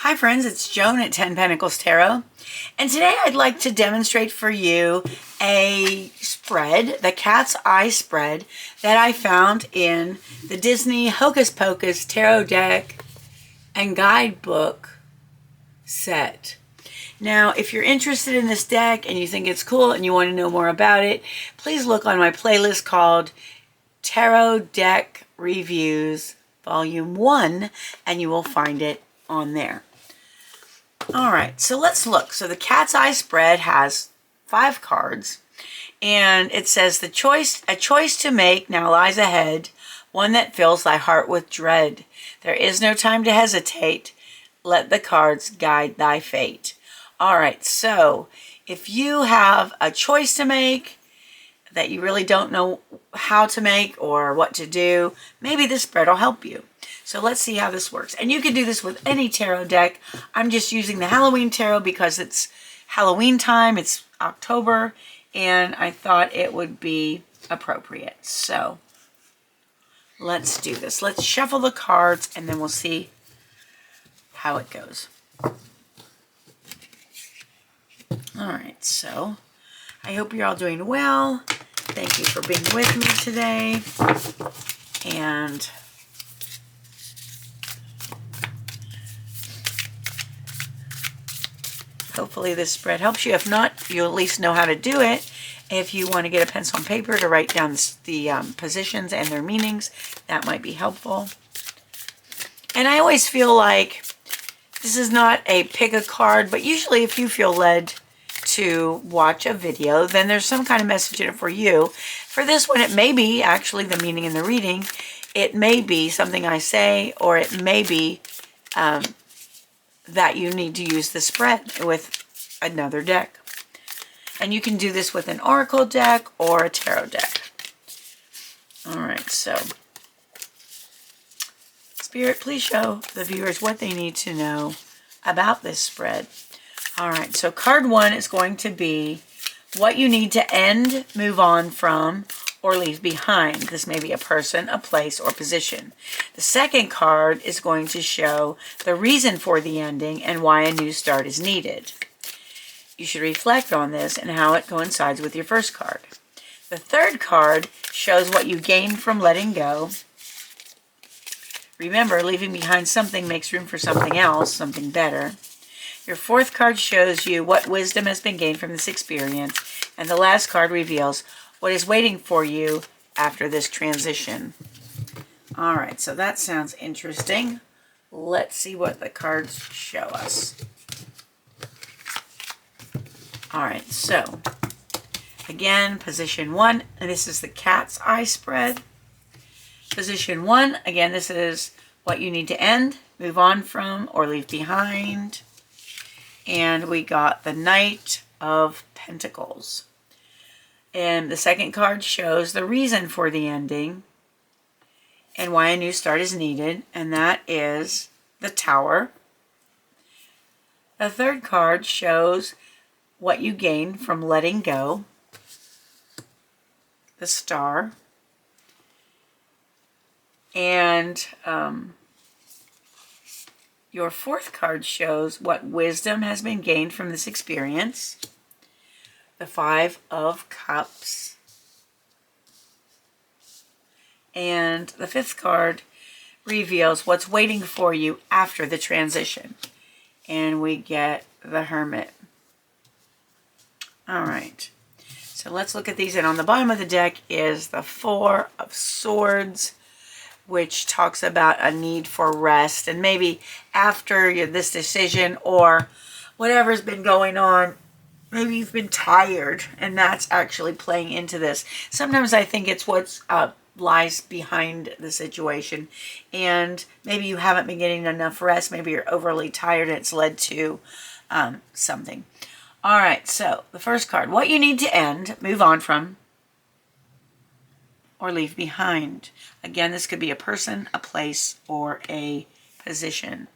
Hi friends, it's Joan at 10 Pentacles Tarot, and today I'd like to demonstrate for you a spread, the Cat's Eye spread, that I found in the Disney Hocus Pocus tarot deck and guidebook set. Now, if you're interested in this deck and you think it's cool and you want to know more about it, please look on my playlist called Tarot Deck Reviews Volume 1, and you will find it on there. All right, so let's look. So the Cat's Eye spread has 5 cards, and it says a choice to make now lies ahead, one that fills thy heart with dread. There is no time to hesitate. Let the cards guide thy fate. All right, so if you have a choice to make that you really don't know how to make or what to do, maybe this spread will help you. So let's see how this works. And you can do this with any tarot deck. I'm just using the Halloween tarot because it's Halloween time. It's October, and I thought it would be appropriate. So let's do this. Let's shuffle the cards, and then we'll see how it goes. All right, so I hope you're all doing well. Thank you for being with me today. And hopefully this spread helps you. If not, you at least know how to do it. If you want to get a pencil and paper to write down the positions and their meanings, that might be helpful. And I always feel like this is not a pick a card, but usually if you feel led to watch a video, then there's some kind of message in it for you. For this one, it may be actually the meaning in the reading. It may be something I say, or it may be that you need to use the spread with another deck. And you can do this with an oracle deck or a tarot deck. All right, so Spirit, please show the viewers what they need to know about this spread. All right, so card 1 is going to be what you need to end, move on from, or leave behind. This may be a person, a place, or position. The second card is going to show the reason for the ending and why a new start is needed. You should reflect on this and how it coincides with your first card. The third card shows what you gain from letting go. Remember, leaving behind something makes room for something else, something better. Your fourth card shows you what wisdom has been gained from this experience. And the last card reveals what is waiting for you after this transition. All right, so that sounds interesting. Let's see what the cards show us. All right, so again, position 1, and this is the Cat's Eye spread. Position 1, again, this is what you need to end, move on from, or leave behind. And we got the Knight of Pentacles. And the second card shows the reason for the ending and why a new start is needed, and that is the Tower. The third card shows what you gain from letting go, the Star. And your fourth card shows what wisdom has been gained from this experience, the 5 of Cups. And the fifth card reveals what's waiting for you after the transition. And we get the Hermit. All right. So let's look at these. And on the bottom of the deck is the 4 of Swords, which talks about a need for rest. And maybe after this decision or whatever's been going on, maybe you've been tired, and that's actually playing into this. Sometimes I think it's what lies behind the situation, and maybe you haven't been getting enough rest. Maybe you're overly tired and it's led to something. All right, so the first card, what you need to end, move on from, or leave behind. Again, this could be a person, a place, or a position.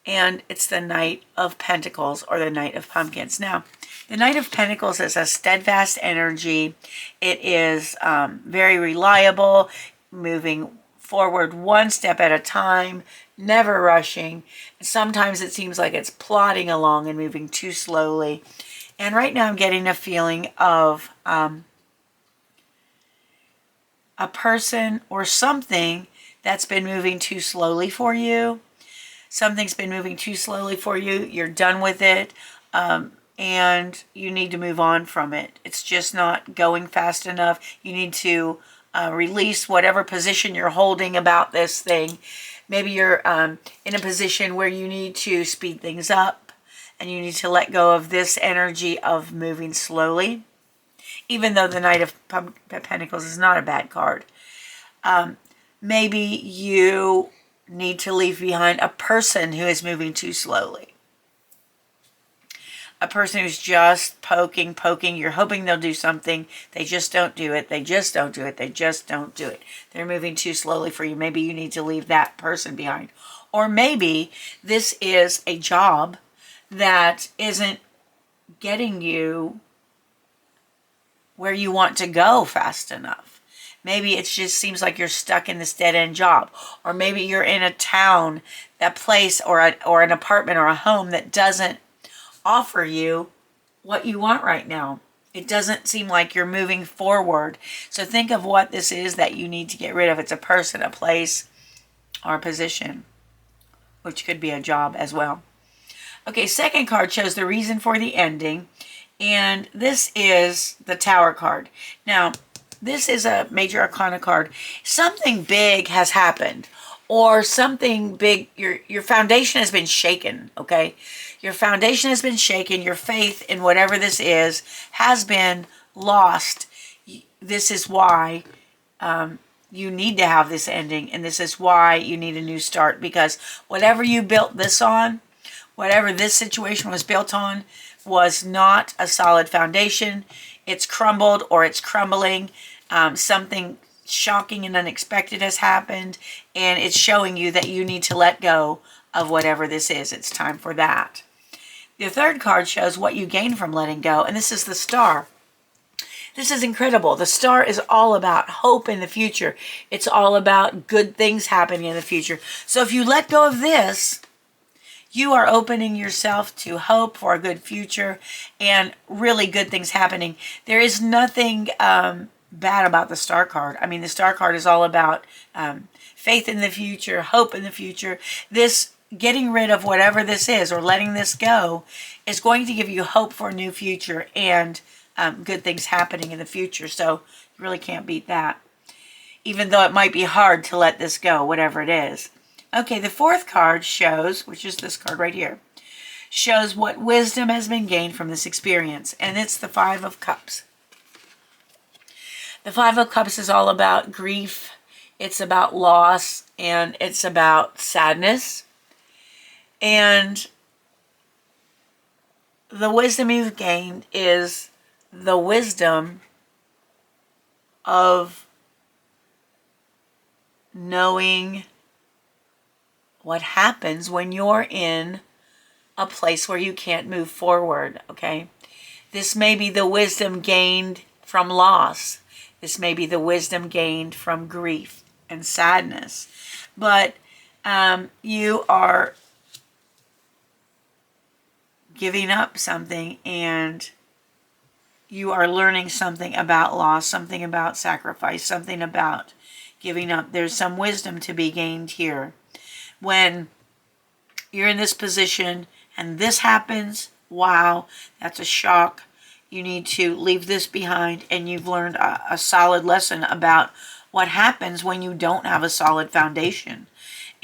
And it's the Knight of Pentacles, or the Knight of Pumpkins. Now, the Knight of Pentacles is a steadfast energy. It is very reliable, moving forward one step at a time, never rushing. Sometimes it seems like it's plodding along and moving too slowly. And right now I'm getting a feeling of a person or something that's been moving too slowly for you. Something's been moving too slowly for you. You're done with it. And you need to move on from it. It's just not going fast enough. You need to release whatever position you're holding about this thing. Maybe you're in a position where you need to speed things up and you need to let go of this energy of moving slowly. Even though the Knight of Pentacles is not a bad card. Maybe you need to leave behind a person who is moving too slowly. A person who's just poking. You're hoping they'll do something. They just don't do it. They just don't do it. They just don't do it. They're moving too slowly for you. Maybe you need to leave that person behind. Or maybe this is a job that isn't getting you where you want to go fast enough. Maybe it just seems like you're stuck in this dead-end job. Or maybe you're in a town, that place, or an apartment or a home that doesn't offer you what you want right now. It doesn't seem like you're moving forward. So think of what this is that you need to get rid of. It's a person, a place, or a position, which could be a job as well. Okay, second card shows the reason for the ending, and this is the Tower card. Now, this is a major arcana card. Something big has happened, or something big, your foundation has been shaken, okay? Your foundation has been shaken. Your faith in whatever this is has been lost. This is why you need to have this ending, and this is why you need a new start, because whatever you built this on, whatever this situation was built on, was not a solid foundation. It's crumbled or it's crumbling. Something shocking and unexpected has happened, and it's showing you that you need to let go of whatever this is. It's time for that. The third card shows what you gain from letting go, and this is the Star. This is incredible. The Star is all about hope in the future. It's all about good things happening in the future. So if you let go of this, you are opening yourself to hope for a good future and really good things happening. There is nothing bad about the Star card. I mean, the Star card is all about faith in the future, hope in the future. This getting rid of whatever this is, or letting this go, is going to give you hope for a new future and good things happening in the future. So you really can't beat that, even though it might be hard to let this go, whatever it is. Okay, the fourth card shows, which is this card right here, shows what wisdom has been gained from this experience, and it's the Five of Cups. The Five of Cups is all about grief, it's about loss, and it's about sadness. And the wisdom you've gained is the wisdom of knowing what happens when you're in a place where you can't move forward, okay? This may be the wisdom gained from loss. This may be the wisdom gained from grief and sadness. But you are giving up something, and you are learning something about loss, something about sacrifice, something about giving up. There's some wisdom to be gained here. When you're in this position and this happens, wow, that's a shock. You need to leave this behind, and you've learned a solid lesson about what happens when you don't have a solid foundation.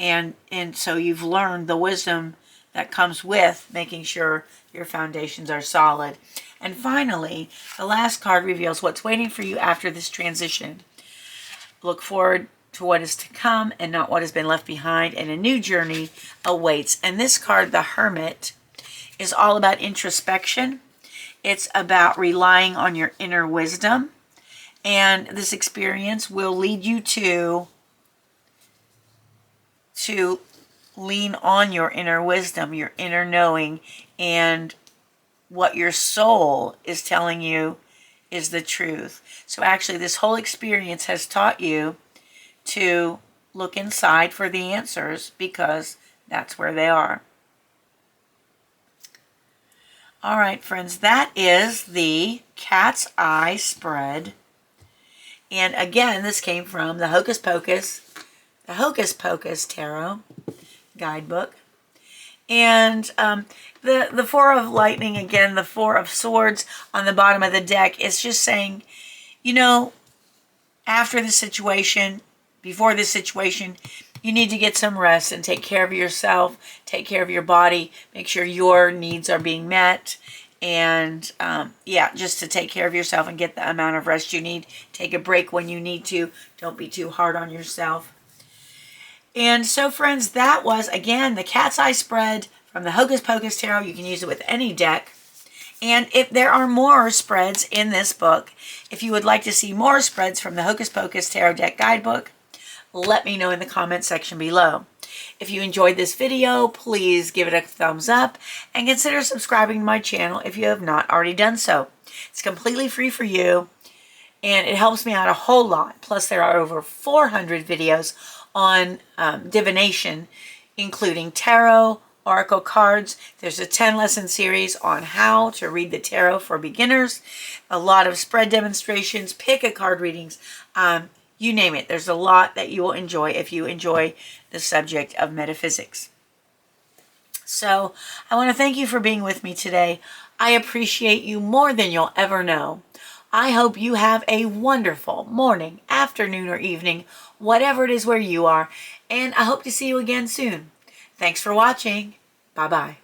And so you've learned the wisdom that comes with making sure your foundations are solid. And finally, the last card reveals what's waiting for you after this transition. Look forward to what is to come and not what has been left behind, and a new journey awaits. And this card, the Hermit, is all about introspection. It's about relying on your inner wisdom, and this experience will lead you to lean on your inner wisdom, your inner knowing, and what your soul is telling you is the truth. So actually, this whole experience has taught you to look inside for the answers because that's where they are. All right, friends, that is the cat's eye spread. And again, this came from the Hocus Pocus Tarot guidebook. And the Four of Lightning, again, the Four of Swords on the bottom of the deck is just saying, you know, after the situation, before this situation, you need to get some rest and take care of yourself, take care of your body, make sure your needs are being met, and yeah, just to take care of yourself and get the amount of rest you need. Take a break when you need to. Don't be too hard on yourself. And so, friends, that was, again, the cat's eye spread from the Hocus Pocus Tarot. You can use it with any deck. And if there are more spreads in this book, if you would like to see more spreads from the Hocus Pocus Tarot Deck Guidebook, let me know in the comment section below. If you enjoyed this video, please give it a thumbs up and consider subscribing to my channel if you have not already done so. It's completely free for you and it helps me out a whole lot. Plus, there are over 400 videos on divination, including tarot, oracle cards. There's a 10-lesson series on how to read the tarot for beginners, a lot of spread demonstrations, pick a card readings, you name it. There's a lot that you will enjoy if you enjoy the subject of metaphysics. So I want to thank you for being with me today. I appreciate you more than you'll ever know. I hope you have a wonderful morning, afternoon, or evening, whatever it is where you are, and I hope to see you again soon. Thanks for watching. Bye-bye.